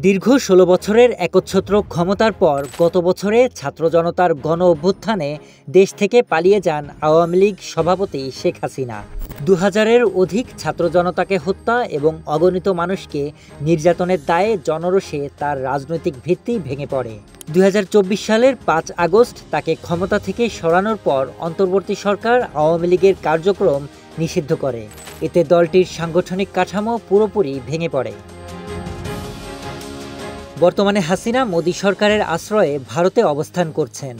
দীর্ঘ ১৬ বছরের একচ্ছত্র ক্ষমতার পর গত বছরে ছাত্র জনতার গণ অভ্যুত্থানে দেশ থেকে পালিয়ে যান আওয়ামী লীগ সভাপতি শেখ হাসিনা। ২০০০-এর অধিক ছাত্র জনতাকে হত্যা এবং অগণিত মানুষকে নির্যাতনের দায়ে জনরোষে তার রাজনৈতিক ভিত্তি ভেঙে পড়ে। ২০২৪ সালের ৫ আগস্ট তাকে ক্ষমতা থেকে সরানোর পর অন্তর্বর্তী সরকার আওয়ামী লীগের কার্যক্রম নিষিদ্ধ করে। এতে দলটির সাংগঠনিক কাঠামো পুরোপুরি ভেঙে পড়ে। বর্তমানে হাসিনা মোদী সরকারের আশ্রয়ে ভারতে অবস্থান করছেন।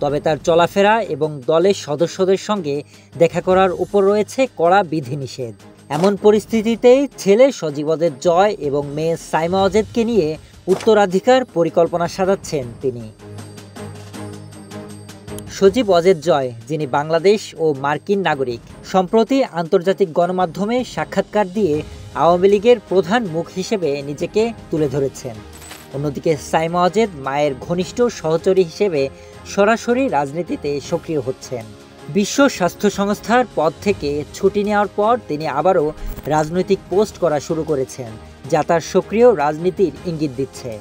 তবে তার চলাফেরা এবং দলের সদস্যদের সঙ্গে দেখা করার উপর রয়েছে কড়া বিধিনিষেধ। এমন পরিস্থিতিতে ছেলে সজীব অজেদ জয় এবং মেয়ে সাইমা অজেদকে নিয়ে উত্তরাধিকার পরিকল্পনা সাজাচ্ছেন তিনি। সজীব অজেদ জয়, যিনি বাংলাদেশ ও মার্কিন নাগরিক, সম্প্রতি আন্তর্জাতিক গণমাধ্যমে সাক্ষাৎকার দিয়ে আওয়ামী লীগের প্রধান মুখ হিসেবে নিজেকে তুলে ধরেছেন। অন্যদিকে সাইমা অজেদ মায়ের ঘনিষ্ঠ সহচরী হিসেবে সরাসরি রাজনীতিতে সক্রিয় হচ্ছেন। বিশ্ব স্বাস্থ্য সংস্থার পদ থেকে ছুটি নেওয়ার পর তিনি আবারও রাজনৈতিক পোস্ট করা শুরু করেছেন, যা তার সক্রিয় রাজনীতির ইঙ্গিত দিচ্ছে।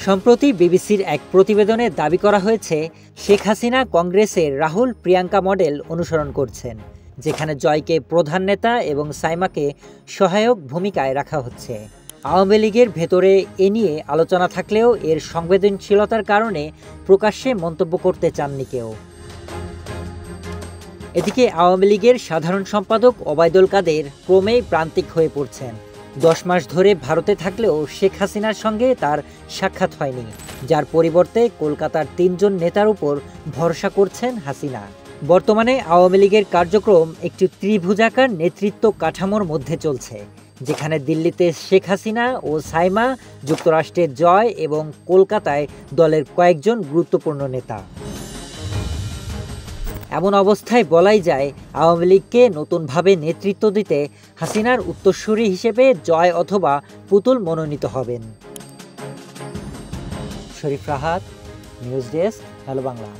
সম্প্রতি বিবিসির এক প্রতিবেদনে দাবি করা হয়েছে শেখ হাসিনা কংগ্রেসের রাহুল প্রিয়াঙ্কা মডেল অনুসরণ করছেন, যেখানে জয়কে প্রধান নেতা এবং সাইমাকে সহায়ক ভূমিকায় রাখা হচ্ছে। আওয়ামী লীগের ভেতরে এ নিয়ে আলোচনা থাকলেও এর সংবেদনশীলতার কারণে প্রকাশ্যে মন্তব্য করতে চাননি কেউ। এদিকে আওয়ামী লীগের সাধারণ সম্পাদক ওবায়দুল কাদের ক্রমেই প্রান্তিক হয়ে পড়ছেন। 10 মাস ধরে ভারতে থাকলেও শেখ হাসিনার সঙ্গে তার সাক্ষাৎ হয়নি, যার পরিবর্তে কলকাতার 3 জন নেতার উপর ভরসা করছেন হাসিনা। বর্তমানে আওয়ামী লীগের কার্যক্রম একটি ত্রিভুজাকার নেতৃত্ব কাঠামোর মধ্যে চলছে, যেখানে দিল্লিতে শেখ হাসিনা ও সাইমা, যুক্তরাষ্ট্রে জয় এবং কলকাতায় দলের কয়েকজন গুরুত্বপূর্ণ নেতা। এমন অবস্থায় বলাই যায় আওয়ামী লীগকে নতুনভাবে নেতৃত্ব দিতে হাসিনার উত্তরসূরি হিসেবে জয় অথবা পুতুল মনোনীত হবেন। Sharif Rahat, news desk, hello Bangla.